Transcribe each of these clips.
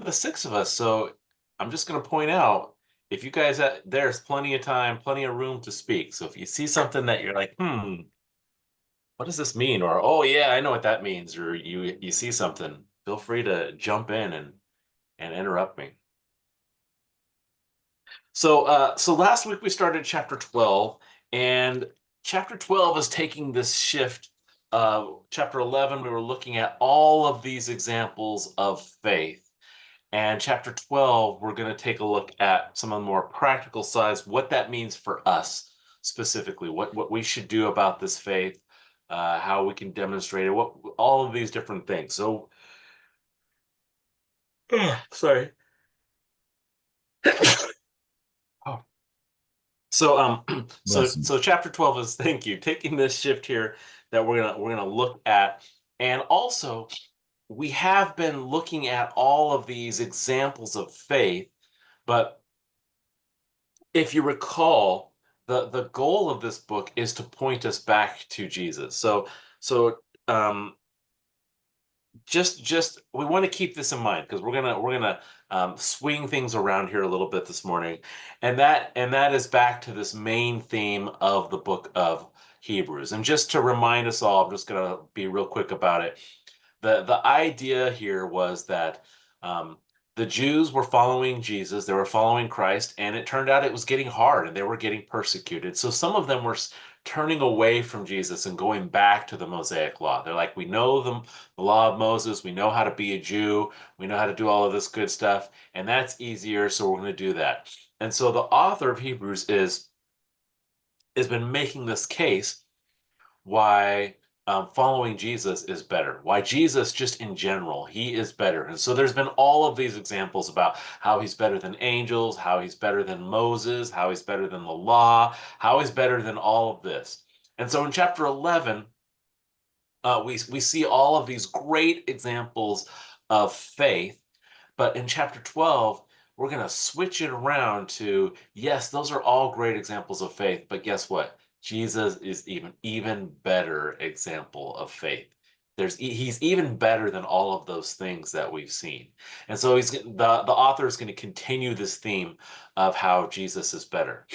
the six of us. So I'm just going to point out if you guys, there's plenty of time, plenty of room to speak. So if you see something that you're like, what does this mean? Or, oh yeah, I know what that means. Or you see something, feel free to jump in and interrupt me. So last week we started chapter 12, and chapter 12 is taking this shift. Chapter 11, we were looking at all of these examples of faith. And chapter 12, we're going to take a look at some of the more practical sides, what that means for us specifically, what we should do about this faith, how we can demonstrate it, what all of these different things. So, sorry. Oh. So Bless him. so chapter 12 is, thank you, taking this shift here that we're gonna look at. And also we have been looking at all of these examples of faith, but if you recall, the goal of this book is to point us back to Jesus. So just we want to keep this in mind because we're gonna swing things around here a little bit this morning, and that is back to this main theme of the book of Hebrews. And just to remind us all, I'm just gonna be real quick about it. The idea here was that um, the Jews were following Jesus, they were following Christ, and it turned out it was getting hard and they were getting persecuted. So some of them were turning away from Jesus and going back to the Mosaic law. They're like, we know the law of Moses, we know how to be a Jew, we know how to do all of this good stuff, and that's easier, so we're going to do that. And so the author of Hebrews has been making this case why following Jesus is better, why Jesus just in general, he is better. And so there's been all of these examples about how he's better than angels, how he's better than Moses, how he's better than the law, how he's better than all of this. And so in chapter 11, we see all of these great examples of faith. But in chapter 12, we're going to switch it around to, yes, those are all great examples of faith, but guess what? Jesus is even better example of faith. He's even better than all of those things that we've seen. And so the author is going to continue this theme of how Jesus is better.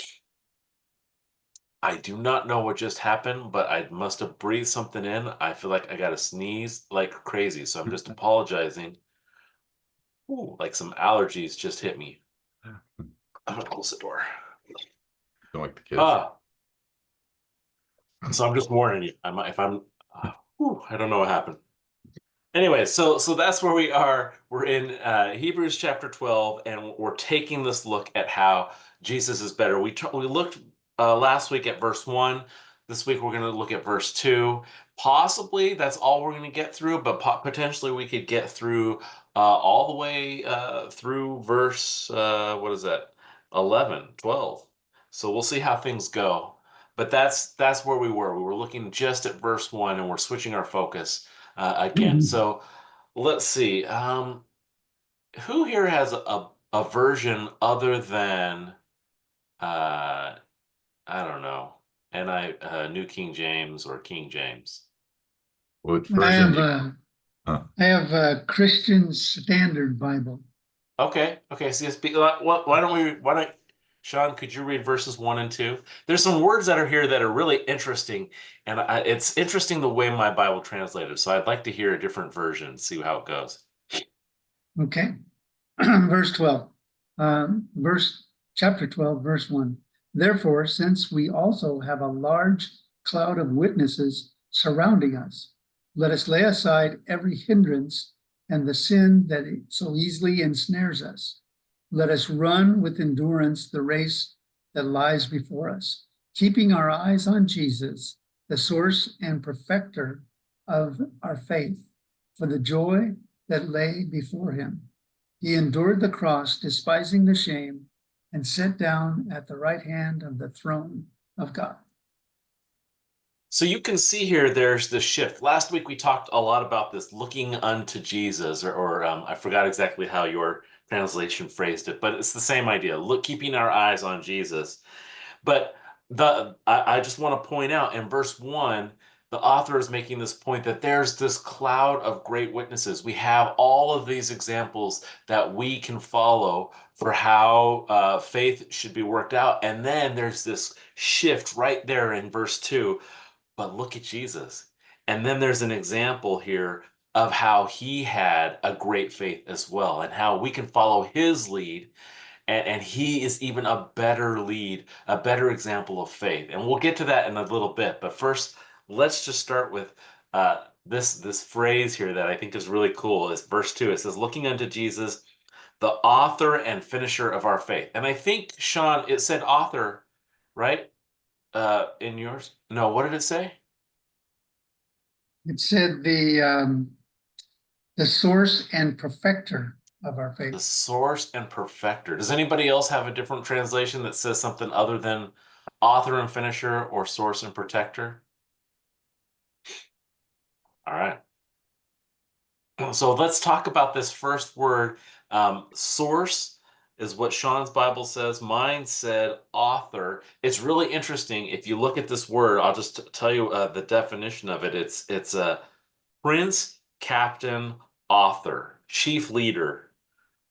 I do not know what just happened, but I must have breathed something in. I feel like I got to sneeze like crazy, so I'm just apologizing. Ooh, like some allergies just hit me. I'm gonna close the door. Don't like the kids. Ah, so I'm just warning you. I might if I'm. I don't know what happened. Anyway, so that's where we are. We're in Hebrews chapter 12, and we're taking this look at how Jesus is better. We looked last week at verse 1. This week we're going to look at verse 2. Possibly that's all we're going to get through, but potentially we could get through all the way through verse what is that? 11, 12. So we'll see how things go. But that's where we were. We were looking just at verse 1, and we're switching our focus again. So let's see. Who here has a version other than uh, I don't know, New King James or King James? What I version have do you? a Huh. I have a Christian Standard Bible. Okay. So why don't Sean? Could you read verses 1 and 2? There's some words that are here that are really interesting, and it's interesting the way my Bible translated. So I'd like to hear a different version, see how it goes. Okay. Verse 12. Chapter 12, verse 1. Therefore, since we also have a large cloud of witnesses surrounding us, let us lay aside every hindrance and the sin that so easily ensnares us. Let us run with endurance the race that lies before us, keeping our eyes on Jesus, the source and perfecter of our faith, for the joy that lay before him. He endured the cross, despising the shame, and sat down at the right hand of the throne of God. So you can see here, there's the shift. Last week we talked a lot about this looking unto Jesus, or I forgot exactly how your translation phrased it, but it's the same idea. Keeping our eyes on Jesus. But I just want to point out in verse 1, the author is making this point that there's this cloud of great witnesses. We have all of these examples that we can follow for how faith should be worked out. And then there's this shift right there in verse 2. But look at Jesus. And then there's an example here of how he had a great faith as well, and how we can follow his lead. And he is even a better lead, a better example of faith. And we'll get to that in a little bit. But first, let's just start with this phrase here that I think is really cool. Is verse 2. It says, looking unto Jesus, the author and finisher of our faith. And I think, Sean, it said author, right? In yours? No, what did it say? It said the source and perfecter of our The faith. source and perfecter. Does anybody else have a different translation that says something other than author and finisher or source and protector? All right. So let's talk about this first word. Source is what Sean's Bible says. Mine said author. It's really interesting. If you look at this word, I'll just tell you the definition of it. It's a prince, captain, author, chief leader.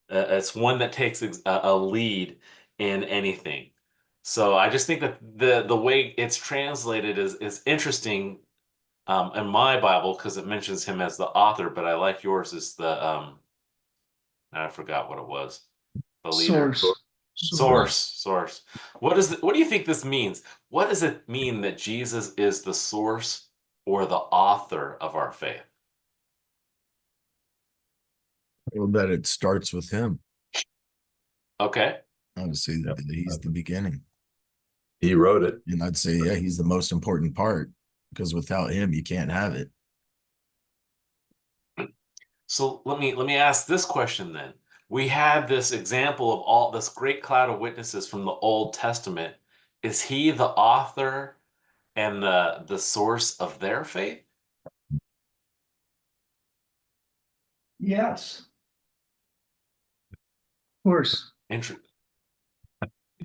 It's one that takes a lead in anything. So I just think that the way it's translated is interesting in my Bible because it mentions him as the author, but I like yours as the I forgot what it was. The leader. Source. What do you think this means? What does it mean that Jesus is the source or the author of our faith? Well, that it starts with him. Okay. Obviously, Yep. he's the beginning. He wrote it. And I'd say, yeah, he's the most important part because without him, you can't have it. So let me ask this question then. We have this example of all this great cloud of witnesses from the Old Testament. Is he the author and the source of their faith? Yes. Of course. Inter-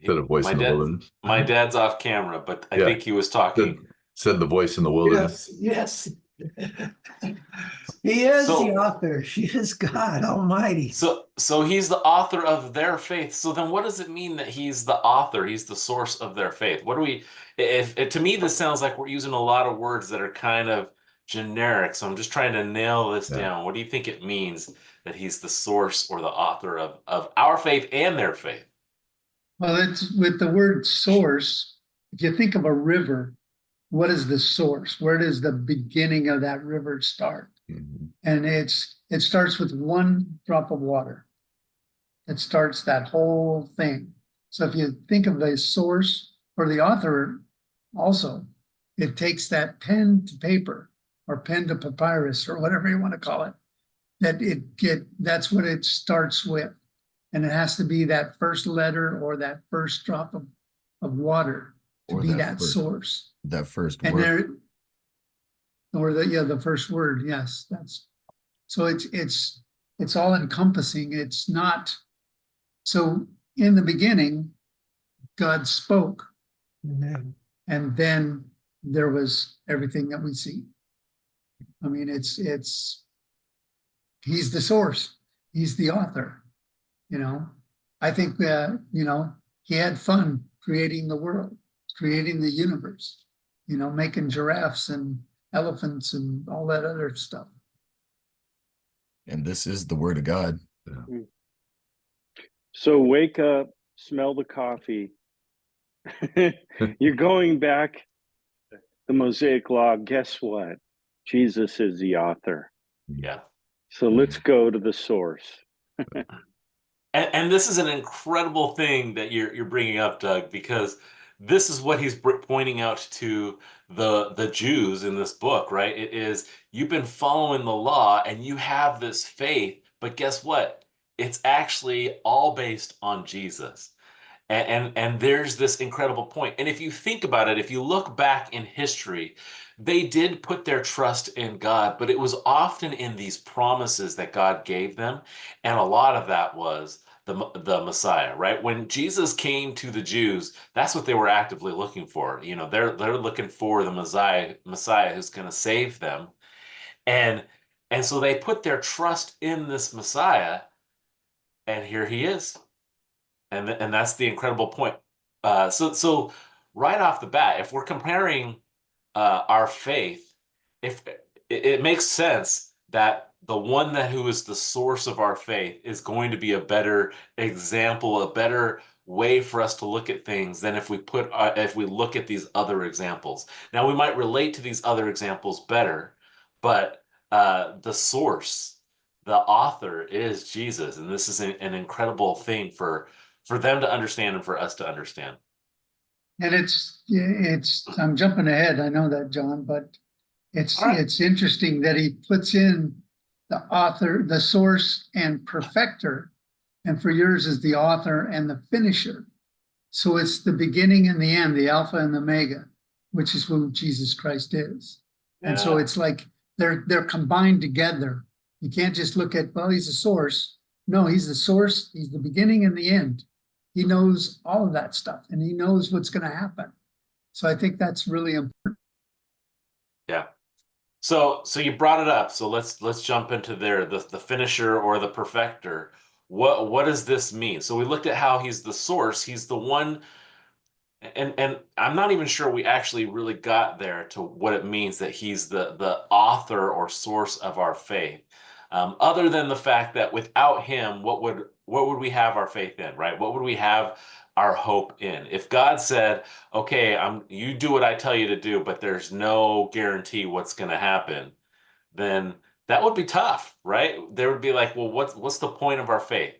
Said a voice my in the dad, wilderness. my dad's off camera, but I Yeah. think he was talking. Said the voice in the wilderness. Yes. He is So- the author. He is God Almighty. So he's the author of their faith. So then what does it mean that he's the author? He's the source of their faith. What do we, if to me, this sounds like we're using a lot of words that are kind of generic. So I'm just trying to nail this down. What do you think it means that he's the source or the author of our faith and their faith? Well, it's with the word source. If you think of a river, what is the source? Where does the beginning of that river start? Mhm. And it starts with one drop of water. It starts that whole thing. So if you think of the source or the author also, it takes that pen to paper or pen to papyrus or whatever you want to call it, that's what it starts with. And it has to be that first letter or that first drop of water to Or be that that first- source. That first And word. the first word, yes, so it's all encompassing. It's not, so in the beginning, God spoke, Amen. and then there was everything that we see. I mean, he's the source, he's the author, I think he had fun creating the world, creating the universe, making giraffes and elephants and all that other stuff. And this is the word of God. So wake up, smell the coffee. You're going back the Mosaic Law. Guess what? Jesus is the author. Yeah. So let's go to the source. And this is an incredible thing that you're bringing up, Doug, because this is what he's pointing out to the Jews in this book, right? It is, you've been following the law and you have this faith, but guess what? It's actually all based on Jesus. And there's this incredible point. And if you think about it, if you look back in history, they did put their trust in God, but it was often in these promises that God gave them. And a lot of that was the Messiah, right? When Jesus came to the Jews, that's what they were actively looking for. You know, they're looking for the Messiah who's going to save them. And and so they put their trust in this Messiah, and here he is. And that's the incredible point. So right off the bat, if we're comparing our faith, if it makes sense that the one that who is the source of our faith is going to be a better example, a better way for us to look at things than if we look at these other examples. Now we might relate to these other examples better, but the source, the author is Jesus, and this is an incredible thing for them to understand and for us to understand. And I'm jumping ahead, I know that, John, but All right. it's interesting that he puts in the author, the source and perfecter, and for yours is the author and the finisher. So it's the beginning and the end, the Alpha and the Omega, which is who Jesus Christ is. And so Yeah. it's like they're combined together. You can't just look at, well, he's the source. No, he's the source, he's the beginning and the end. He knows all of that stuff, and he knows what's going to happen. So I think that's really important. Yeah. So you brought it up. So let's jump into the finisher or the perfecter. What does this mean? So we looked at how he's the source, he's the one, and I'm not even sure we actually really got there to what it means that he's the author or source of our faith. Other than the fact that without him, what would we have our faith in, right? What would we have our hope in? If God said, okay, you do what I tell you to do, but there's no guarantee what's going to happen, then that would be tough, right? There would be like, well, what's the point of our faith?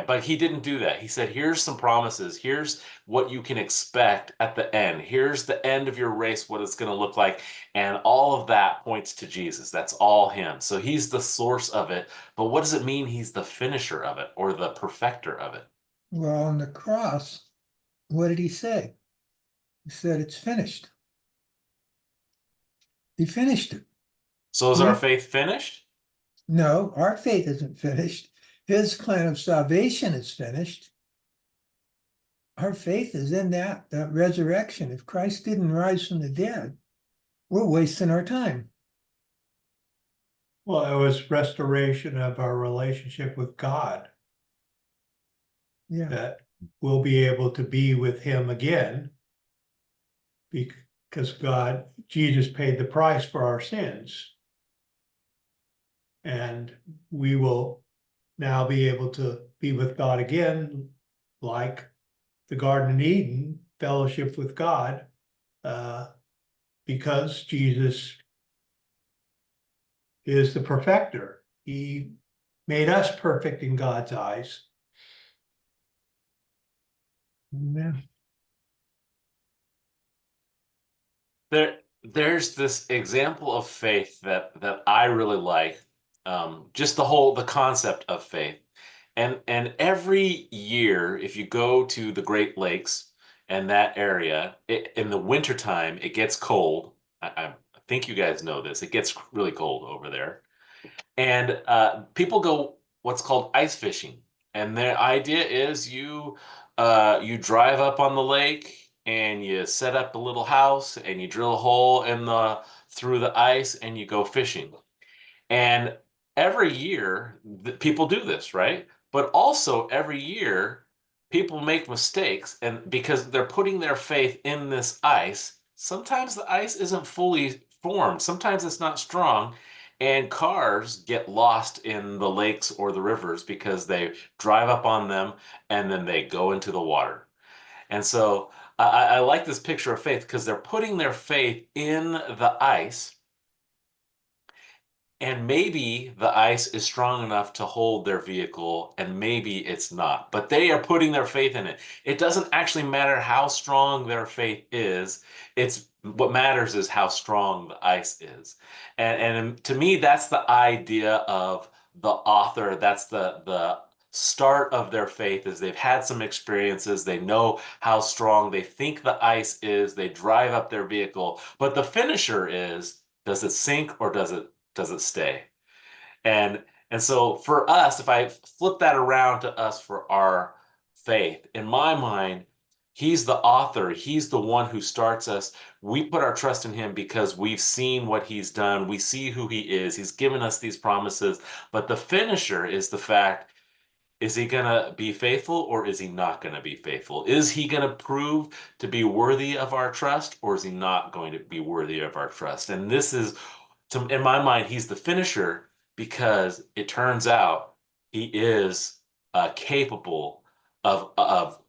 But he didn't do that. He said, here's some promises. Here's what you can expect at the end. Here's the end of your race, what it's going to look like. And all of that points to Jesus. That's all him. So he's the source of it. But what does it mean he's the finisher of it or the perfecter of it? Well, on the cross, what did he say? He said, it's finished. He finished it. So is Yeah. our faith finished? No, our faith isn't finished. His plan of salvation is finished. Our faith is in that resurrection. If Christ didn't rise from the dead, we're wasting our time. Well, it was restoration of our relationship with God, Yeah. that we'll be able to be with him again because Jesus paid the price for our sins. And we will now be able to be with God again, like the Garden of Eden, fellowship with God, because Jesus is the perfecter. He made us perfect in God's eyes. Yeah. There's this example of faith that I really like. Just the concept of faith. And every year, if you go to the Great Lakes and that area, in the wintertime, it gets cold. I think you guys know this. It gets really cold over there. And people go what's called ice fishing. And their idea is you drive up on the lake and you set up a little house and you drill a hole through the ice and you go fishing. And every year, people do this, right? But also every year, people make mistakes, and because they're putting their faith in this ice, sometimes the ice isn't fully formed. Sometimes it's not strong, and cars get lost in the lakes or the rivers because they drive up on them and then they go into the water. And so I like this picture of faith because they're putting their faith in the ice. And maybe the ice is strong enough to hold their vehicle, and maybe it's not. But they are putting their faith in it. It doesn't actually matter how strong their faith is. It's what matters is how strong the ice is. And to me, that's the idea of the author. That's the start of their faith is they've had some experiences. They know how strong they think the ice is. They drive up their vehicle. But the finisher is, does it sink or does it stay? And And so for us, if I flip that around to us for our faith, in my mind, he's the author. He's the one who starts us. We put our trust in him because we've seen what he's done. We see who he is. He's given us these promises. But the finisher is the fact, is he going to be faithful or is he not going to be faithful? Is he going to prove to be worthy of our trust or is he not going to be worthy of our trust? And this is, in my mind, he's the finisher because it turns out he is capable of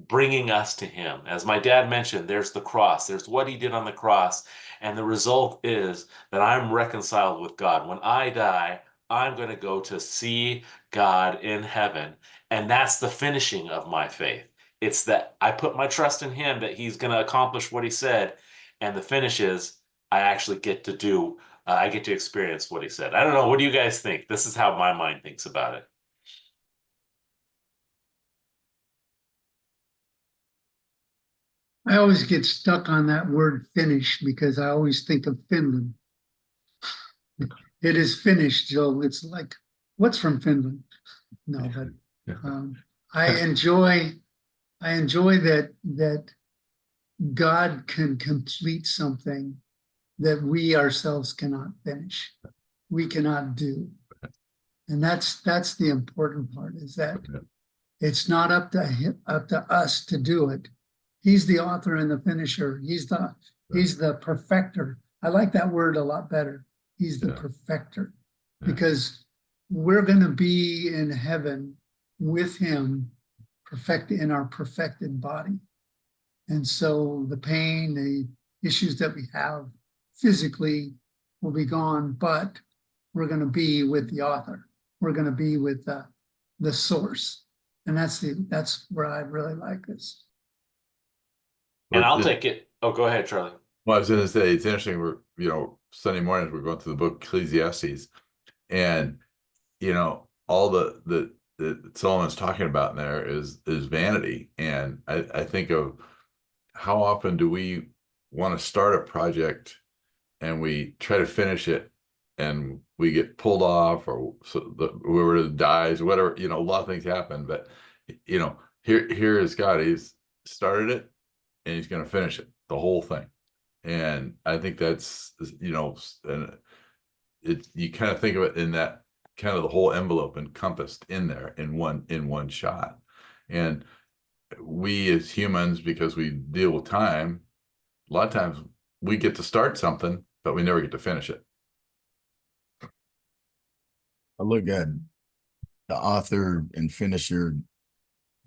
bringing us to him. As my dad mentioned, there's the cross. There's what he did on the cross. And the result is that I'm reconciled with God. When I die, I'm going to go to see God in heaven. And that's the finishing of my faith. It's that I put my trust in him that he's going to accomplish what he said. And the finish is I actually get to do, I get to experience what he said. I don't know. What do you guys think? This is how my mind thinks about it. I always get stuck on that word finish because I always think of Finland. It is finished, so it's like, what's from Finland? No, but I enjoy that God can complete something that we ourselves cannot finish, we cannot do, and that's the important part. Is that it's not up to us to do it. He's the author and the finisher. He's the perfecter. I like that word a lot better. He's the perfecter, because we're going to be in heaven with him, perfect in our perfected body. And so the pain, the issues that we have physically will be gone, but we're going to be with the author. We're going to be with the source. And that's where I really like this. And I'll take it. Oh, go ahead, Charlie. Well, I was going to say, it's interesting. We're, Sunday mornings, we're going through the book Ecclesiastes, and, all the Solomon's talking about in there is vanity. And I think of how often do we want to start a project and we try to finish it and we get pulled off, or whoever dies, whatever, a lot of things happen. But, here is God. He's started it and he's going to finish it, the whole thing. And I think that's, and you kind of think of it in that kind of the whole envelope encompassed in there in one shot. And we as humans, because we deal with time, a lot of times we get to start something, but we never get to finish it. I look at the author and finisher.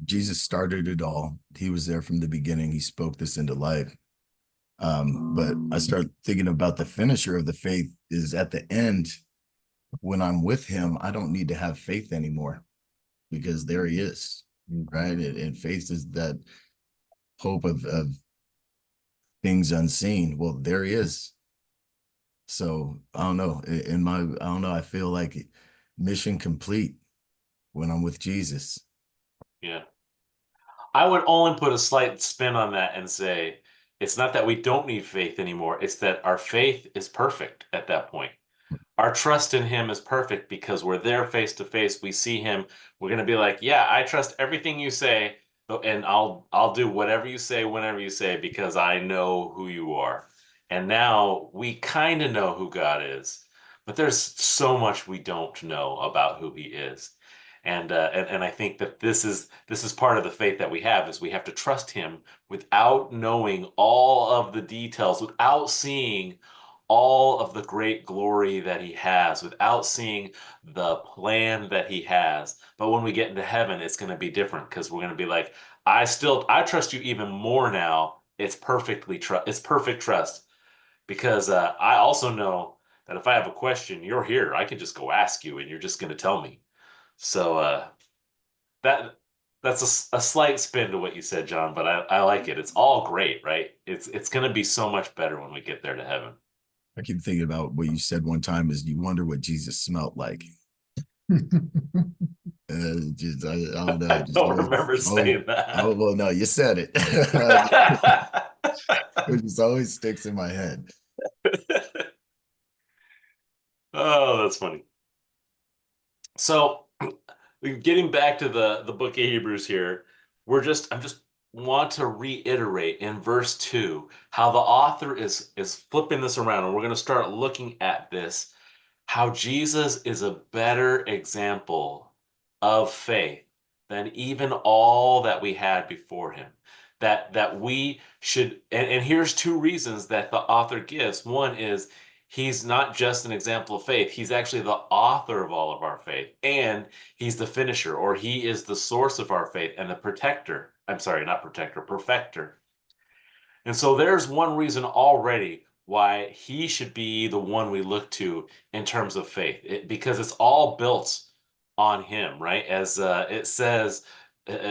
Jesus started it all. He was there from the beginning. He spoke this into life. But I start thinking about the finisher of the faith is at the end. When I'm with him, I don't need to have faith anymore, because there he is, right? And faith is that hope of things unseen. Well, there he is. So I don't know. I feel like mission complete when I'm with Jesus. Yeah. I would only put a slight spin on that and say, it's not that we don't need faith anymore. It's that our faith is perfect at that point. Our trust in him is perfect because we're there face to face. We see him. We're going to be like, yeah, I trust everything you say, and I'll do whatever you say, whenever you say, because I know who you are. And now we kind of know who God is, but there's so much we don't know about who he is. And I think that this is part of the faith that we have, is we have to trust him without knowing all of the details, without seeing all of the great glory that he has, without seeing the plan that he has. But when we get into heaven, it's going to be different, because we're going to be like, I trust you even more now. It's perfect trust, because I also know that if I have a question, you're here. I can just go ask you and you're just going to tell me. So that's a slight spin to what you said, John, but I like it. It's all great, right? It's going to be so much better when we get there to heaven. I keep thinking about what you said one time is you wonder what Jesus smelled like. I don't know. I don't remember saying that. Oh, well, no, you said it. It just always sticks in my head. Oh, that's funny. So getting back to the book of Hebrews here, I'm just want to reiterate in verse 2 how the author is flipping this around, and we're going to start looking at this, how Jesus is a better example of faith than even all that we had before him. That we should, and here's two reasons that the author gives. One is he's not just an example of faith, he's actually the author of all of our faith, and he's the finisher, or he is the source of our faith and the protector. I'm sorry, not protector, perfecter. And so there's one reason already why he should be the one we look to in terms of faith, because it's all built on him, right? As it says,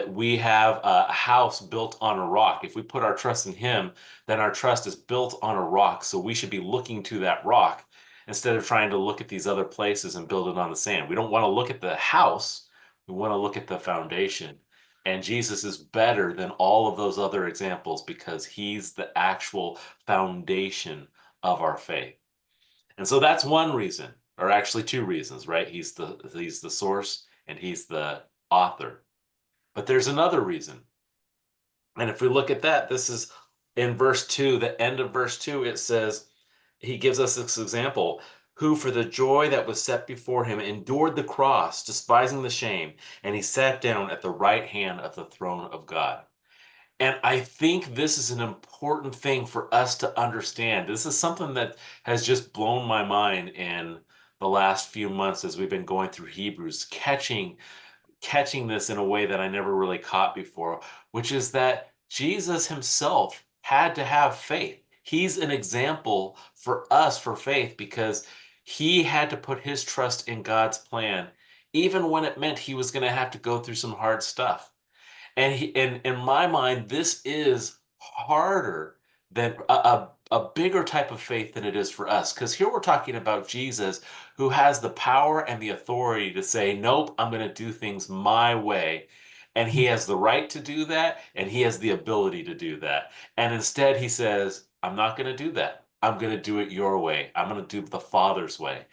we have a house built on a rock. If we put our trust in him, then our trust is built on a rock. So we should be looking to that rock instead of trying to look at these other places and build it on the sand. We don't want to look at the house. We want to look at the foundation. And Jesus is better than all of those other examples because he's the actual foundation of our faith. And so that's one reason, or actually two reasons, right? He's the source and he's the author. But there's another reason. And if we look at that, this is in verse 2, the end of verse 2, it says, he gives us this example, who for the joy that was set before him endured the cross, despising the shame, and he sat down at the right hand of the throne of God. And I think this is an important thing for us to understand. This is something that has just blown my mind in the last few months as we've been going through Hebrews, catching this in a way that I never really caught before, which is that Jesus himself had to have faith. He's an example for us for faith because he had to put his trust in God's plan, even when it meant he was going to have to go through some hard stuff. And in my mind, this is harder than a bigger type of faith than it is for us. Because here we're talking about Jesus, who has the power and the authority to say, nope, I'm going to do things my way. And he has the right to do that, and he has the ability to do that. And instead, he says, I'm not going to do that. I'm going to do it your way. I'm going to do it the Father's way.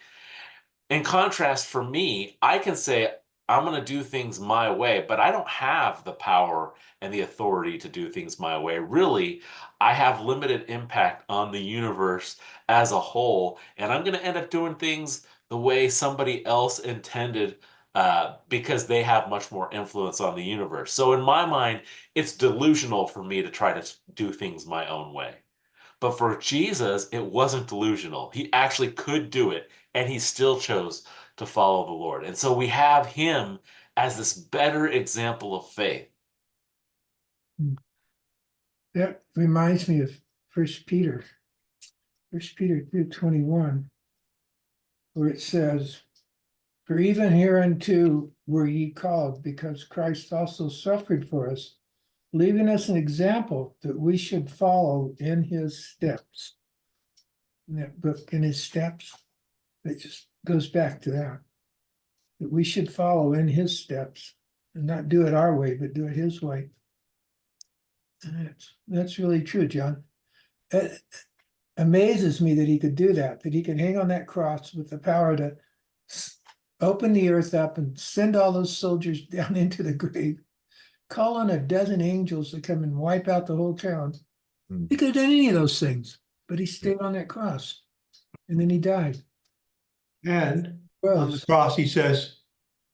In contrast, for me, I can say, I'm going to do things my way, but I don't have the power and the authority to do things my way. Really, I have limited impact on the universe as a whole, and I'm going to end up doing things the way somebody else intended because they have much more influence on the universe. So in my mind, it's delusional for me to try to do things my own way. But for Jesus, it wasn't delusional. He actually could do it, and he still chose to follow the Lord. And so we have him as this better example of faith. That reminds me of First Peter 2:21, where it says, for even hereunto were ye called, because Christ also suffered for us, leaving us an example that we should follow in his steps. In that book, In His Steps, it just goes back to that we should follow in his steps and not do it our way, but do it his way. And that's really true, John. It amazes me that he could do that he could hang on that cross with the power to open the earth up and send all those soldiers down into the grave, call on a dozen angels to come and wipe out the whole town. He could have done any of those things, but he stayed on that cross, and then he died. And on the cross, he says,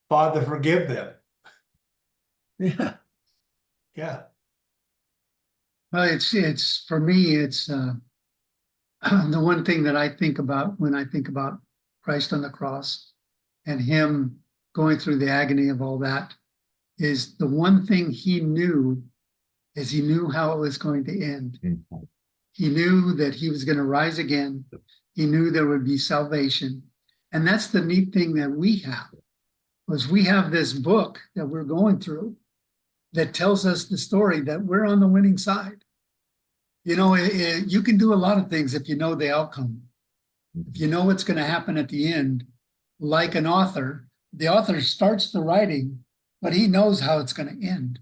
Father, forgive them. Yeah. Yeah. Well, it's for me, it's the one thing that I think about when I think about Christ on the cross and him going through the agony of all that is the one thing he knew is he knew how it was going to end. Mm-hmm. He knew that he was going to rise again. He knew there would be salvation. And that's the neat thing that we have, was we have this book that we're going through that tells us the story that we're on the winning side. You know, you can do a lot of things if you know the outcome. If you know what's going to happen at the end, like an author, the author starts the writing, but he knows how it's going to end.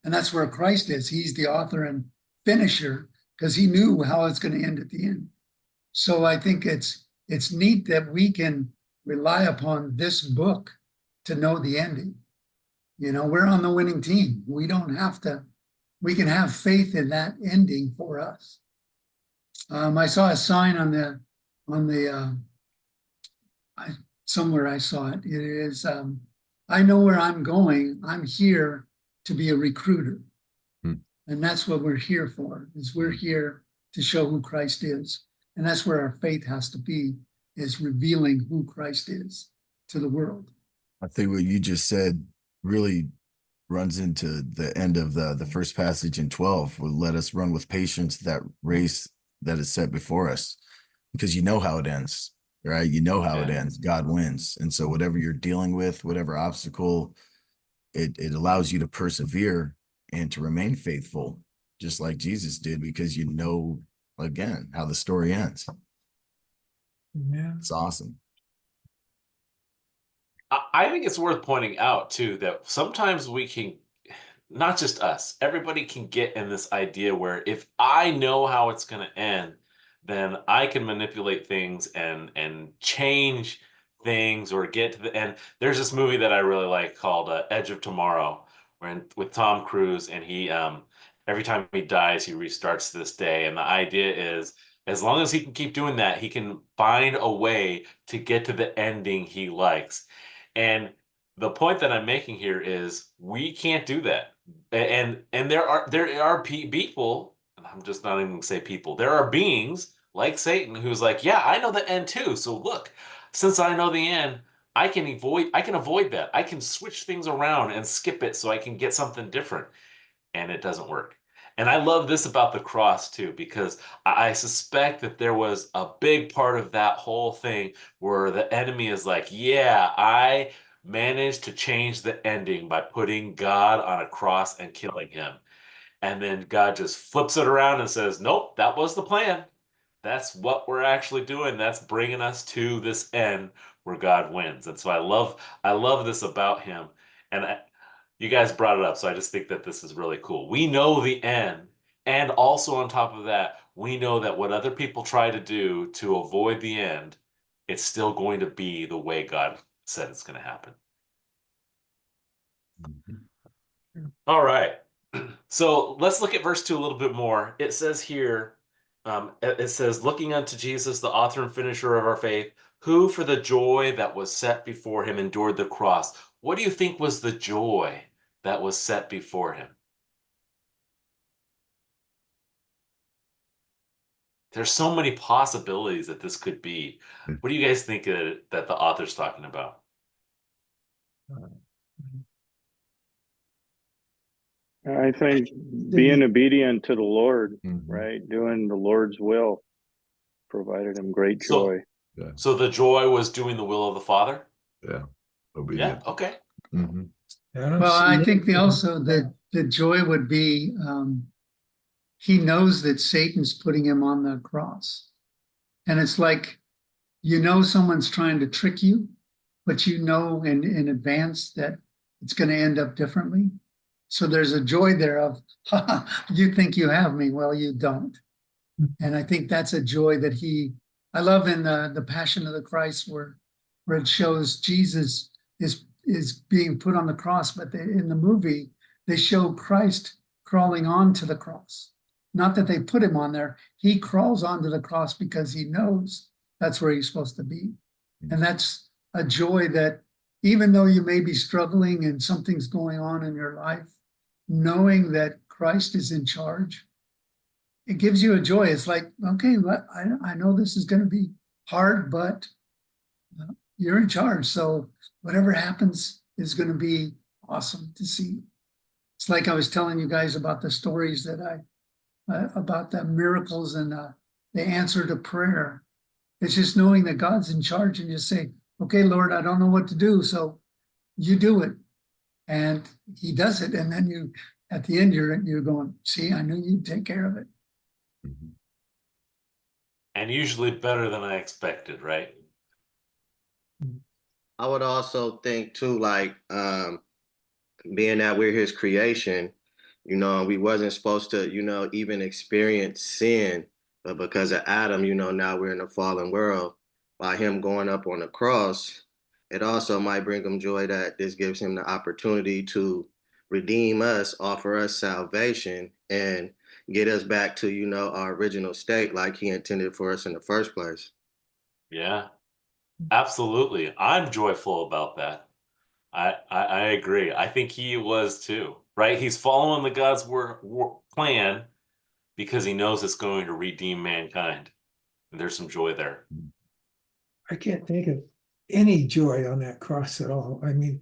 And that's where Christ is. He's the author and finisher because he knew how it's going to end at the end. So I think it's neat that we can rely upon this book to know the ending. You know, we're on the winning team. We don't have to, we can have faith in that ending for us. I saw a sign on the, somewhere I saw it. It is, I know where I'm going. I'm here to be a recruiter. And that's what we're here for, is we're here to show who Christ is. And that's where our faith has to be, is revealing who Christ is to the world. I think what you just said really runs into the end of the first passage in 12. Will let us run with patience that race that is set before us, because you know how it ends, right? You know how it ends. God wins. And so whatever you're dealing with, whatever obstacle, it allows you to persevere and to remain faithful, just like Jesus did, because you know, again, how the story ends. Yeah. It's awesome. I think it's worth pointing out too that sometimes we can, not just us, everybody can get in this idea where if I know how it's going to end, then I can manipulate things and change things or get to the end. There's this movie that I really like called Edge of Tomorrow, with Tom Cruise, and he every time he dies, he restarts this day. And the idea is, as long as he can keep doing that, he can find a way to get to the ending he likes. And the point that I'm making here is we can't do that. And there are people, I'm just not even gonna say people, there are beings like Satan who's like, yeah, I know the end too. So look, since I know the end, I can avoid that. I can switch things around and skip it so I can get something different. And it doesn't work. And I love this about the cross too, because I suspect that there was a big part of that whole thing where the enemy is like, yeah, I managed to change the ending by putting God on a cross and killing him. And then God just flips it around and says, nope, that was the plan. That's what we're actually doing. That's bringing us to this end where God wins. And so I love this about him. And you guys brought it up, so I just think that this is really cool. We know the end, and also on top of that, we know that what other people try to do to avoid the end, it's still going to be the way God said it's going to happen. All right. So let's look at verse 2 a little bit more. It says here, it says, looking unto Jesus, the author and finisher of our faith, who for the joy that was set before him endured the cross. What do you think was the joy that was set before him? There's so many possibilities that this could be. What do you guys think that the author's talking about? I think being obedient to the Lord, Mhm. right? Doing the Lord's will provided him great joy. So the joy was doing the will of the Father? Yeah. Yeah, Obedient. okay. Mhm. Well, I think also the joy would be, he knows that Satan's putting him on the cross. And it's like, you know, someone's trying to trick you, but you know in advance that it's going to end up differently. So there's a joy there of, you think you have me, well, you don't. And I think that's a joy that I love in the Passion of the Christ, where it shows Jesus is being put on the cross, but in the movie, they show Christ crawling onto the cross. Not that they put him on there, he crawls onto the cross because he knows that's where he's supposed to be. And that's a joy that even though you may be struggling and something's going on in your life, knowing that Christ is in charge, it gives you a joy. It's like, okay, I know this is going to be hard, but you're in charge. So whatever happens is going to be awesome to see. It's like I was telling you guys about the stories that about the miracles and the answer to prayer. It's just knowing that God's in charge and just say, okay, Lord, I don't know what to do. So you do it. And he does it. And then at the end, you're going, see, I knew you'd take care of it. Mhm. And usually better than I expected, right? I would also think too, like, being that we're his creation, we wasn't supposed to, even experience sin, but because of Adam, now we're in a fallen world. By him going up on the cross, it also might bring him joy that this gives him the opportunity to redeem us, offer us salvation, and get us back to, our original state like he intended for us in the first place. Yeah, absolutely. I'm joyful about that. I agree. I think he was too, right? He's following the God's plan because he knows it's going to redeem mankind. And there's some joy there. I can't think of any joy on that cross at all. I mean,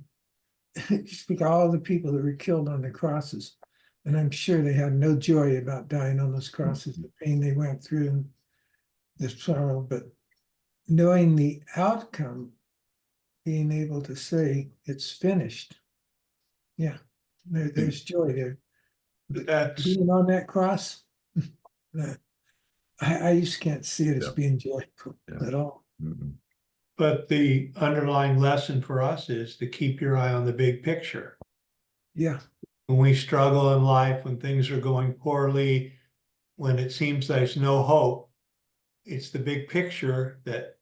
just think of all the people that were killed on the crosses. And I'm sure they had no joy about dying on those crosses, the pain they went through and the sorrow. But knowing the outcome, being able to say it's finished. Yeah, there's joy there. That's Being on that cross, I just can't see it as Yeah. being joyful Yeah. at all. Mhm. but the underlying lesson for us is to keep your eye on the big picture. Yeah, When we struggle in life, when things are going poorly, when it seems there's no hope, it's the big picture that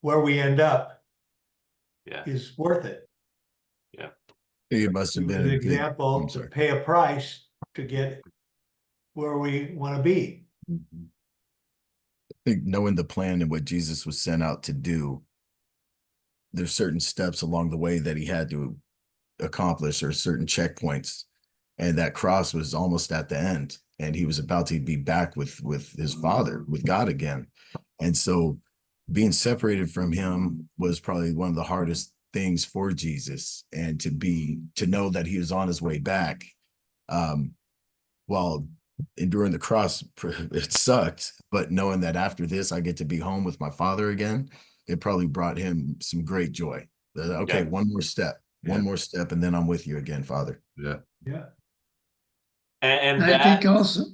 where we end up Yeah. is worth it. It must have Give been an a good, example, I'm to sorry. pay a price to get where we want to be. Mhm. I think knowing the plan and what Jesus was sent out to do, there's certain steps along the way that he had to accomplish or certain checkpoints. And that cross was almost at the end. And he was about to be back with his father, with God again. And so being separated from him was probably one of the hardest things for Jesus. And to know that he was on his way back, while enduring the cross, it sucked. But knowing that after this, I get to be home with my father again, it probably brought him some great joy. Okay, Yeah. one more Yeah. step, and then I'm with you again, Father. Yeah. Yeah. And I think that, also,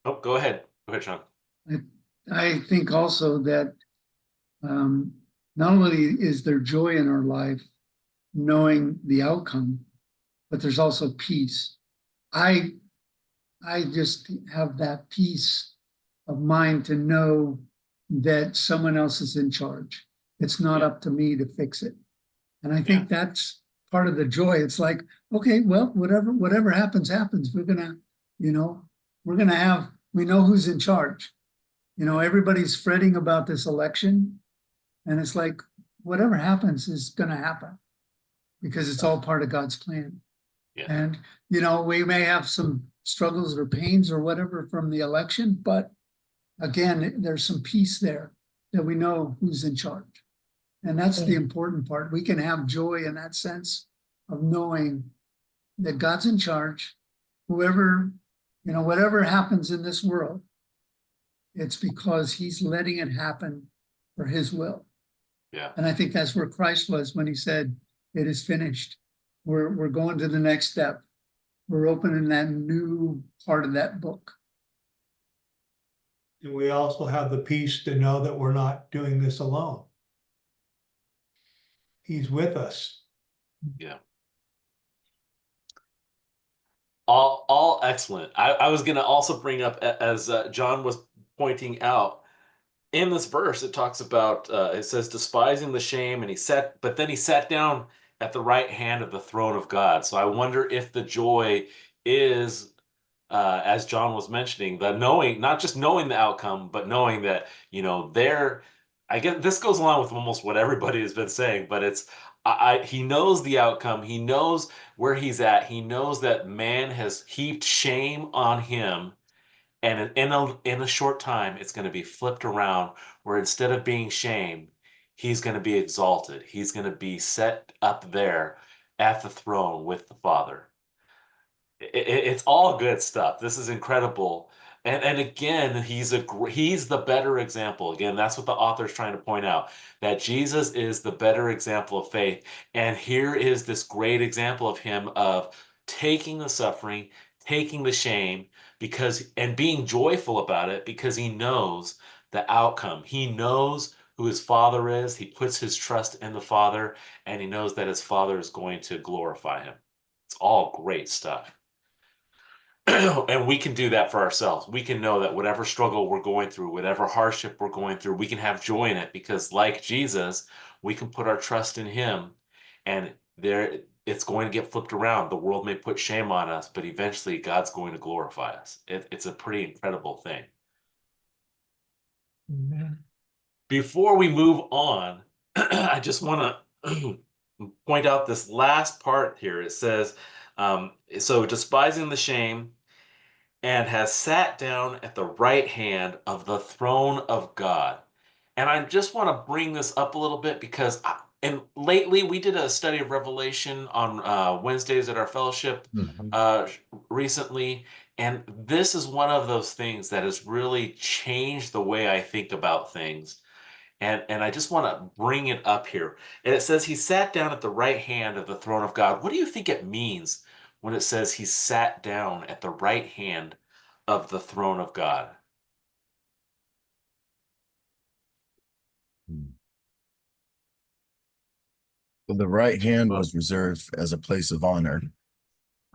oh, go ahead. Go ahead, Sean. I think also that not only is there joy in our life, knowing the outcome, but there's also peace. I just have that peace of mind to know that someone else is in charge. It's not Yeah. up to me to fix it. And I think that's part of the joy. It's like, okay, well, whatever happens, happens. We're gonna, we know who's in charge. Everybody's fretting about this election, and it's like, whatever happens is gonna happen because it's all part of God's plan. Yeah. And, we may have some struggles or pains or whatever from the election, but again, there's some peace there that we know who's in charge. And that's the important part. We can have joy in that sense of knowing that God's in charge. Whatever happens in this world, it's because he's letting it happen for his will. Yeah. And I think that's where Christ was when he said, it is finished. We're going to the next step. We're opening that new part of that book. And we also have the peace to know that we're not doing this alone. He's with us. Yeah. All excellent. I was going to also bring up, as John was pointing out, in this verse, it talks about, it says, despising the shame, and but then he sat down at the right hand of the throne of God. So I wonder if the joy is, as John was mentioning, the knowing, not just knowing the outcome, but knowing that, I guess this goes along with almost what everybody has been saying, but he knows the outcome. He knows where he's at. He knows that man has heaped shame on him. And in a short time, it's going to be flipped around where instead of being shamed, he's going to be exalted. He's going to be set up there at the throne with the Father. It's all good stuff. This is incredible. And again, he's the better example. Again, that's what the author's trying to point out, that Jesus is the better example of faith. And here is this great example of him of taking the suffering, taking the shame, and being joyful about it because he knows the outcome. He knows who his Father is. He puts his trust in the Father, and he knows that his Father is going to glorify him. It's all great stuff. And we can do that for ourselves. We can know that whatever struggle we're going through, whatever hardship we're going through, we can have joy in it because, like Jesus, we can put our trust in him, and there it's going to get flipped around. The world may put shame on us, but eventually God's going to glorify us. It's a pretty incredible thing. Amen. Before we move on, I just want to point out this last part here. It says, so despising the shame, and has sat down at the right hand of the throne of God. And I just want to bring this up a little bit because and lately we did a study of Revelation on Wednesdays at our fellowship recently, and this is one of those things that has really changed the way I think about things. And I just want to bring it up here. And it says he sat down at the right hand of the throne of God. What do you think it means when it says he sat down at the right hand of the throne of God? Well, the right hand was reserved as a place of honor,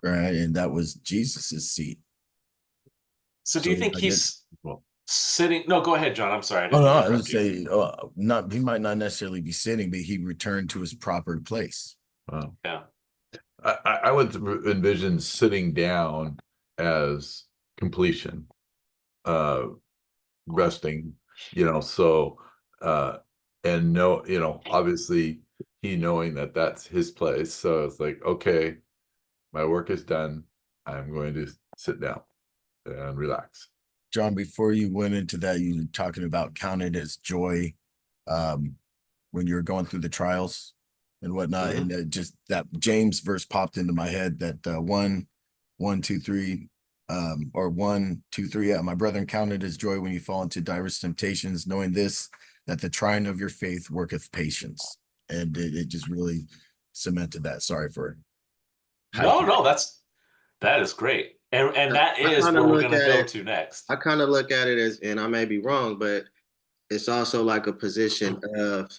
right? And that was Jesus's seat. So do you So think I he's sitting? No, go ahead, John. I'm sorry. I Oh didn't no, mean to I would interrupt you. say not. He might not necessarily be sitting, but he returned to his proper place. Wow. Yeah. I would envision sitting down as completion, resting, so, and no, obviously he knowing that that's his place. So it's like, okay, my work is done. I'm going to sit down and relax. John, before you went into that, you were talking about counted as joy when you're going through the trials and whatnot. Mhm. And just that James verse popped into my head that 1, 2, 3, or 1, 2, 3. Yeah, my brethren, counted as joy when you fall into diverse temptations, knowing this, that the trying of your faith worketh patience. And it just really cemented that. Sorry for No, that is great. And that I is kind of where we're look going to at go it. to next. I kind of look at it as, and I may be wrong, but it's also like a position of,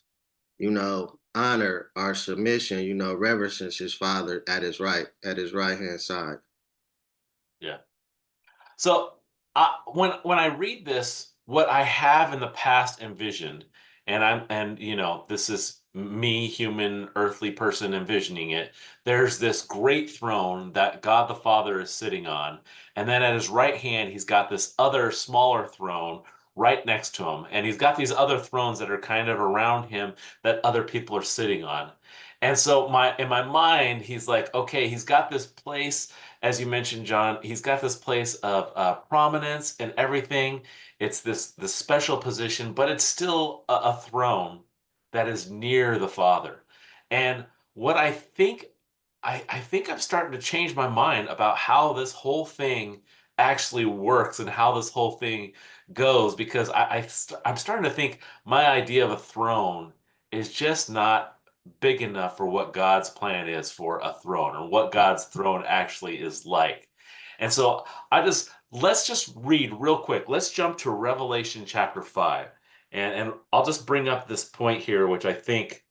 honor or submission, reverence his father at his right hand side. Yeah. So when I read this, what I have in the past envisioned, and this is me, human, earthly person envisioning it. There's this great throne that God the Father is sitting on, and then at his right hand, he's got this other smaller throne right next to him, and he's got these other thrones that are kind of around him that other people are sitting on. And so in my mind, he's like, okay, he's got this place, as you mentioned, John, he's got this place of prominence and everything. It's this special position, but it's still a throne that is near the Father. And what I think I'm starting to change my mind about how this whole thing actually works and how this whole thing goes, because I'm starting to think my idea of a throne is just not big enough for what God's plan is for a throne or what God's throne actually is like. And so let's just read real quick. Let's jump to Revelation chapter 5. And I'll just bring up this point here, which I think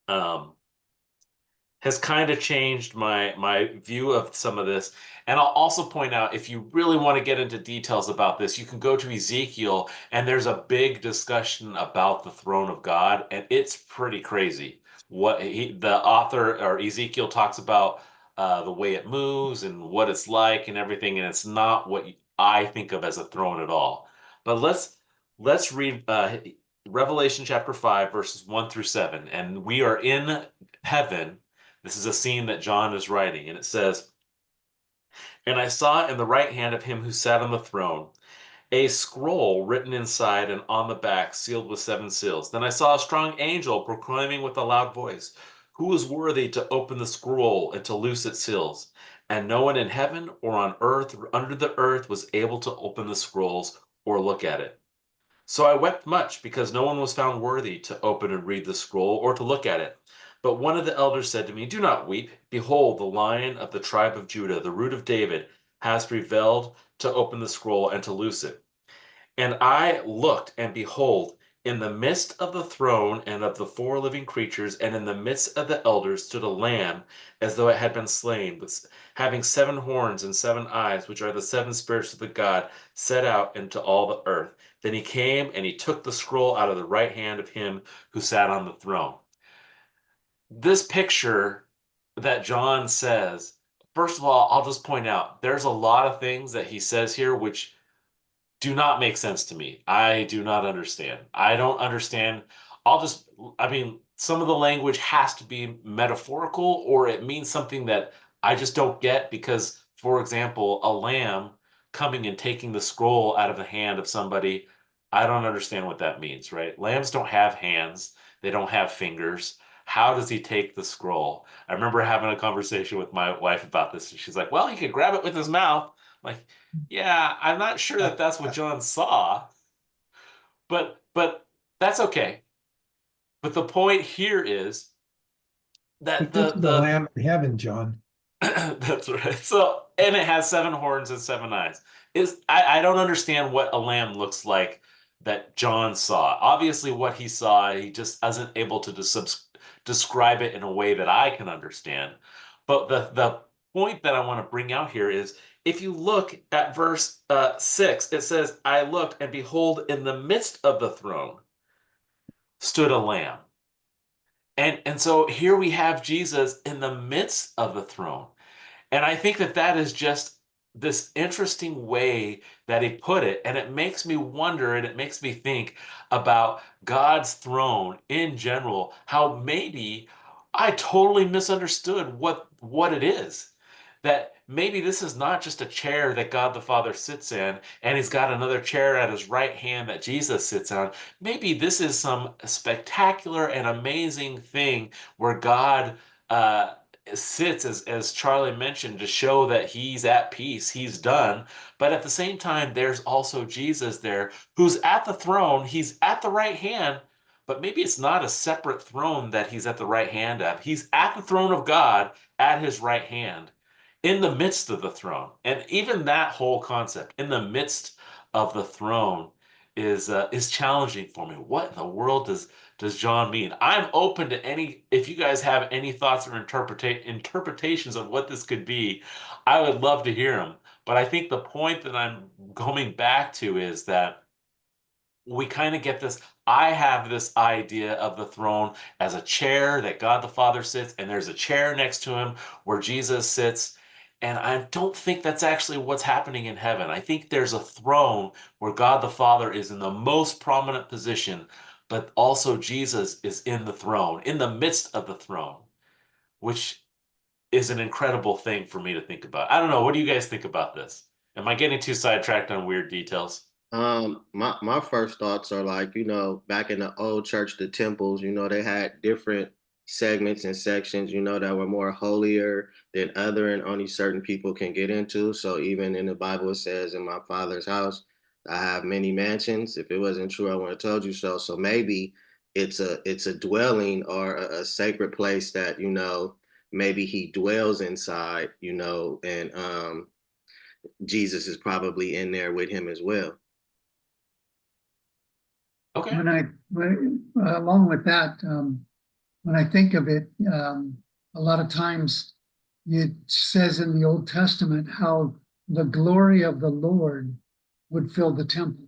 has kind of changed my view of some of this. And I'll also point out, if you really want to get into details about this, you can go to Ezekiel, and there's a big discussion about the throne of God, and it's pretty crazy. The author or Ezekiel talks about the way it moves and what it's like and everything, and it's not what I think of as a throne at all. But let's read Revelation chapter 5, verses 1 through 7, and we are in heaven. This is a scene that John is writing, and it says, "And I saw in the right hand of him who sat on the throne a scroll written inside and on the back, sealed with 7 seals. Then I saw a strong angel proclaiming with a loud voice, 'Who is worthy to open the scroll and to loose its seals?' And no one in heaven or on earth or under the earth was able to open the scrolls or look at it. So I wept much because no one was found worthy to open and read the scroll or to look at it. But one of the elders said to me, 'Do not weep. Behold, the Lion of the tribe of Judah, the Root of David, has prevailed to open the scroll and to loose it.' And I looked, and behold, In the midst of the throne and of the four living creatures, and in the midst of the elders, stood a lamb as though it had been slain, having 7 horns and 7 eyes, which are the 7 spirits of the God, set out into all the earth. Then he came and he took the scroll out of the right hand of him who sat on the throne. This picture that John says, first of all, I'll just point out there's a lot of things that he says here which do not make sense to me. I do not understand. I don't understand. I mean, some of the language has to be metaphorical or it means something that I just don't get because, for example, a lamb coming and taking the scroll out of the hand of somebody, I don't understand what that means, right? Lambs don't have hands, they don't have fingers. How does he take the scroll? I remember having a conversation with my wife about this, and she's like, well, he could grab it with his mouth. I'm like, yeah, I'm not sure that that's what John saw, but that's okay. But the point here is that But this is the Lamb in heaven, John. that's right. So, and it has 7 horns and 7 eyes. I don't understand what a lamb looks like that John saw. Obviously, what he saw, he just isn't able to describe it in a way that I can understand. But the point that I want to bring out here is if you look at verse 6, it says, I looked, and behold, in the midst of the throne stood a lamb. And so here we have Jesus in the midst of the throne. And I think that that is just this interesting way that he put it. And it makes me wonder and it makes me think about God's throne in general, how maybe I totally misunderstood what it is. That maybe this is not just a chair that God the Father sits in, and he's got another chair at his right hand that Jesus sits on. Maybe this is some spectacular and amazing thing where God sits, as Charlie mentioned, to show that he's at peace, he's done. But at the same time, there's also Jesus there who's at the throne, he's at the right hand. But maybe it's not a separate throne that he's at the right hand of. He's at the throne of God at his right hand in the midst of the throne. And even that whole concept, in the midst of the throne, is challenging for me. What in the world does John mean? I'm open to any, if you guys have any thoughts or interpretations of what this could be, I would love to hear them. But I think the point that I'm coming back to is that we kind of get this. I have this idea of the throne as a chair that God the Father sits, and there's a chair next to him where Jesus sits. And I don't think that's actually what's happening in heaven. I think there's a throne where God the Father is in the most prominent position, but also Jesus is in the throne, in the midst of the throne, which is an incredible thing for me to think about. I don't know. What do you guys think about this? Am I getting too sidetracked on weird details? My first thoughts are like, back in the old church, the temples, they had different segments and sections, that were more holier than other and only certain people can get into. So even in the Bible, it says, in my Father's house, I have many mansions. If it wasn't true, I would have told you so. So maybe it's a dwelling or a sacred place that, maybe he dwells inside, and Jesus is probably in there with him as well. Okay. Along with that, when I think of it, a lot of times it says in the Old Testament how the glory of the Lord would fill the temple.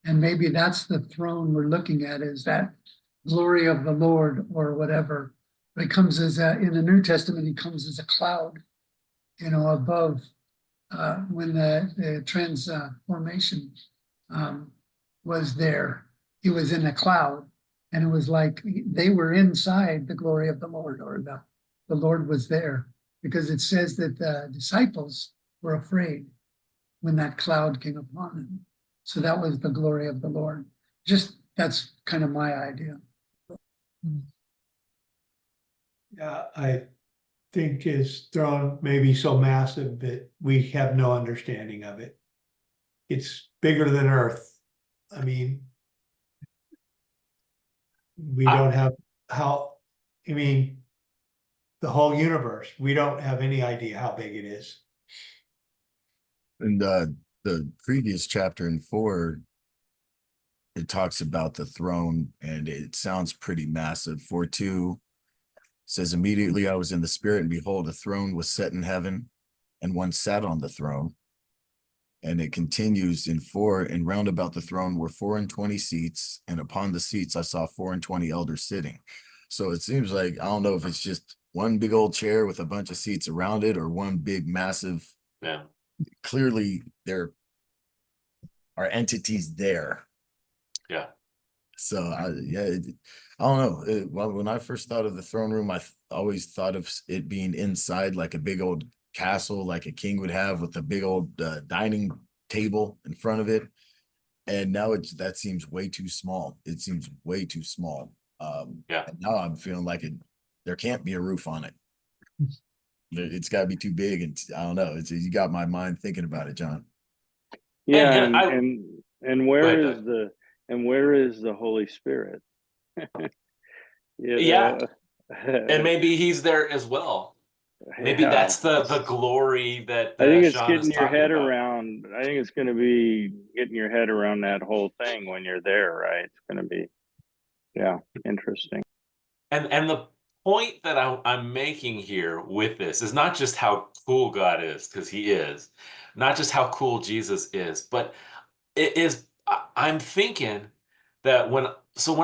And maybe that's the throne we're looking at, is that glory of the Lord or whatever. But it comes as in the New Testament, he comes as a cloud, above when the transformation was there. He was in a cloud, and it was like they were inside the glory of the Lord, or the Lord was there, because it says that the disciples were afraid when that cloud came upon them. So that was the glory of the Lord. That's kind of my idea. Yeah, I think his throne may be so massive that we have no understanding of it. It's bigger than Earth. I mean, we don't have the whole universe, we don't have any idea how big it is. And the previous chapter in 4, it talks about the throne, and it sounds pretty massive. 4:2 says, immediately I was in the spirit, and behold, a throne was set in heaven, and one sat on the throne. And it continues in 4, and round about the throne were 24 seats, and upon the seats I saw 24 elders sitting. So it seems like, I don't know if it's just one big old chair with a bunch of seats around it, or one big massive, Yeah. clearly there are entities there. Yeah. So I don't know. Well, when I first thought of the throne room, I always thought of it being inside like a big old castle, like a king would have, with a big old dining table in front of it. And now that seems way too small. It seems way too small. Yeah. And now I'm feeling like there can't be a roof on it. It's got to be too big, and I don't know. You got my mind thinking about it, John. Yeah, And and Go where ahead, is where is the Holy Spirit? Yeah. And maybe he's there as well. Maybe Yeah. that's the glory that I think it's Sean is getting your talking head about. around. I think it's going to be getting your head around that whole thing when you're there, right? It's going to be, yeah, interesting. And the point that I'm making here with this is not just how cool God is, because he is, not just how cool Jesus is, but it is, I'm thinking that when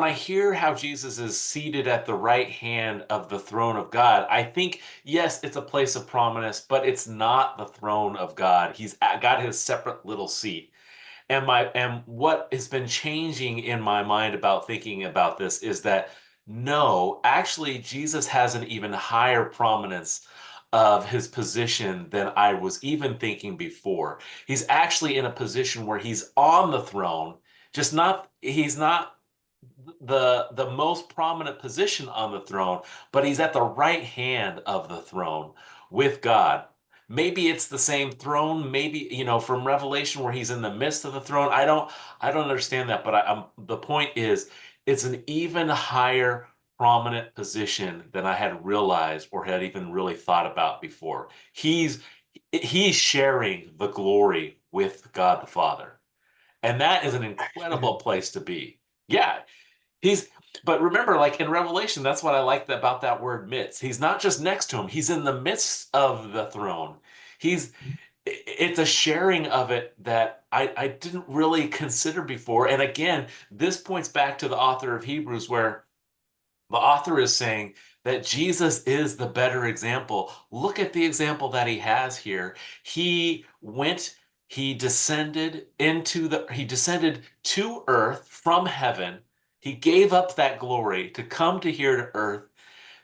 I hear how Jesus is seated at the right hand of the throne of God, I think, yes, it's a place of prominence, but it's not the throne of God. He's got his separate little seat. And what has been changing in my mind about thinking about this is that no, actually, Jesus has an even higher prominence of his position than I was even thinking before. He's actually in a position where he's on the throne, he's not the most prominent position on the throne, but he's at the right hand of the throne with God. Maybe it's the same throne, maybe, from Revelation where he's in the midst of the throne. I don't understand that, but the point is it's an even higher prominent position than I had realized or had even really thought about before. He's sharing the glory with God the Father. And that is an incredible place to be. Yeah, but remember, like in Revelation, that's what I like about that word midst. He's not just next to him, he's in the midst of the throne. It's a sharing of it that I didn't really consider before. And again, this points back to the author of Hebrews, where the author is saying that Jesus is the better example. Look at the example that he has here. He descended to earth from heaven. He gave up that glory to come to here to earth.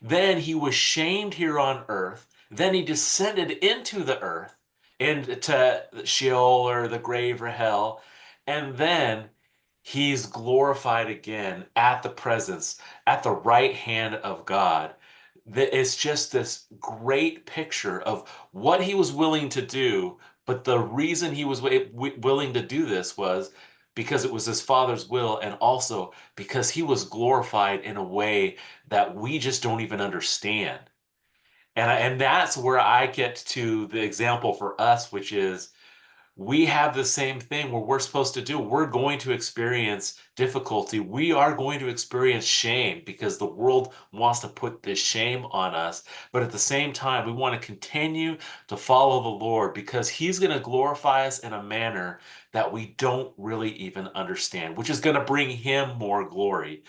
Then he was shamed here on earth. Then he descended into the earth, into Sheol or the grave or hell. And then he's glorified again at the right hand of God. It's just this great picture of what he was willing to do. But the reason he was willing to do this was because it was his Father's will, and also because he was glorified in a way that we just don't even understand. And that's where I get to the example for us, which is we have the same thing where we're supposed to do. We're going to experience difficulty. We are going to experience shame because the world wants to put this shame on us. But at the same time, we want to continue to follow the Lord because he's going to glorify us in a manner that we don't really even understand, which is going to bring him more glory.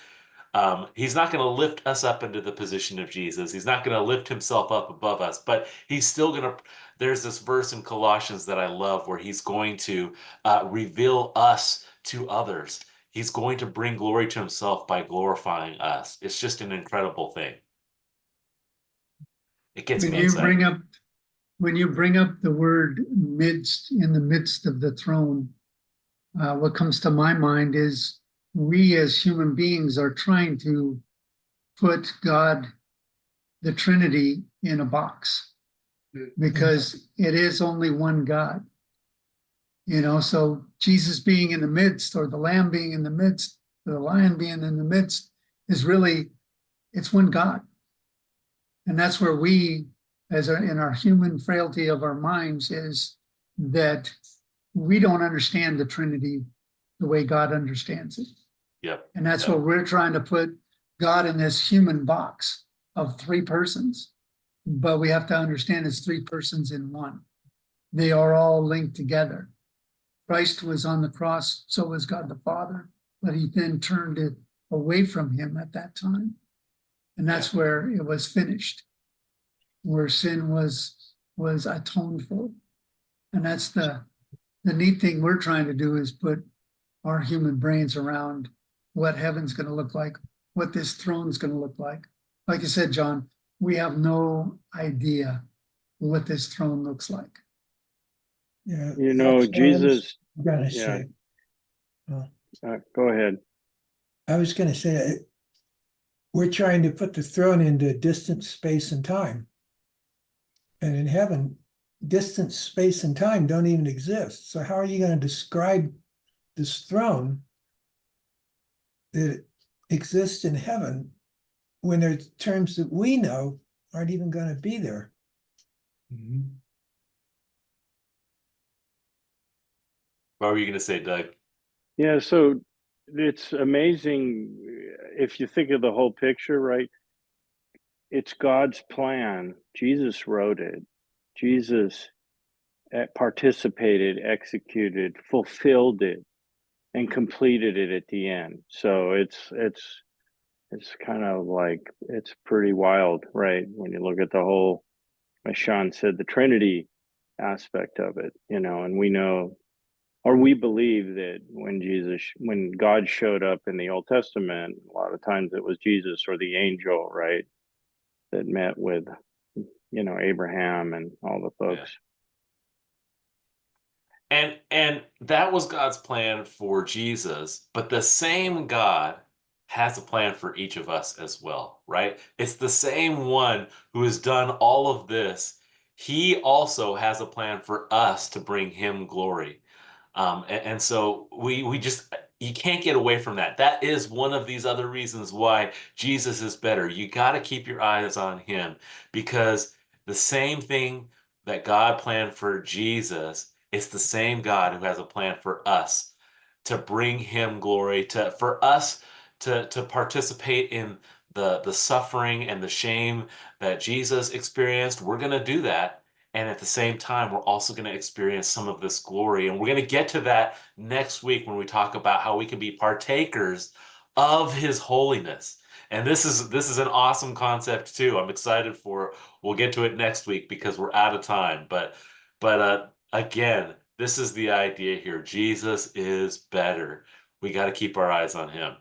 He's not going to lift us up into the position of Jesus. He's not going to lift himself up above us, but he's still going to. There's this verse in Colossians that I love where he's going to reveal us to others. He's going to bring glory to himself by glorifying us. It's just an incredible thing. It gets When me you excited. when you bring up the word midst, in the midst of the throne, what comes to my mind is we as human beings are trying to put God, the Trinity, in a box because it is only one God. So Jesus being in the midst, or the Lamb being in the midst, or the Lion being in the midst, is really, it's one God. And that's where we, in our human frailty of our minds, is that we don't understand the Trinity the way God understands it. Yep. And that's Yep. what we're trying to put God in this human box of three persons. But we have to understand it's three persons in one. They are all linked together. Christ was on the cross, so was God the Father, but he then turned it away from him at that time. And that's where it was finished, where sin was atoned for. And that's the neat thing we're trying to do, is put our human brains around what heaven's going to look like, what this throne's going to look like. Like you said, John, we have no idea what this throne looks like. Yeah. You know, that's what I was Jesus. Gonna Yeah. say. Go ahead. I was gonna say, we're trying to put the throne into distance, space, and time. And in heaven, distance, space, and time don't even exist. So how are you going to describe this throne that exists in heaven when there's terms that we know aren't even going to be there? What were you going to say, Doug? Yeah, so it's amazing if you think of the whole picture, right? It's God's plan. Jesus wrote it. Jesus participated, executed, fulfilled it, and completed it at the end. So it's kind of like, it's pretty wild, right? When you look at the whole, as Sean said, the Trinity aspect of it, you know, and we know, or we believe that when God showed up in the Old Testament, a lot of times it was Jesus or the angel, right, that met with, you know, Abraham and all the folks. And that was God's plan for Jesus, but the same God has a plan for each of us as well, right? It's the same one who has done all of this. He also has a plan for us to bring him glory. And so we just, you can't get away from that. That is one of these other reasons why Jesus is better. You got to keep your eyes on him, because the same thing that God planned for Jesus, it's the same God who has a plan for us to bring him glory, for us to participate in the suffering and the shame that Jesus experienced. We're going to do that. And at the same time, we're also going to experience some of this glory. And we're going to get to that next week when we talk about how we can be partakers of his holiness. And this is an awesome concept too. I'm excited for it. We'll get to it next week because we're out of time. But again, this is the idea here. Jesus is better. We got to keep our eyes on him.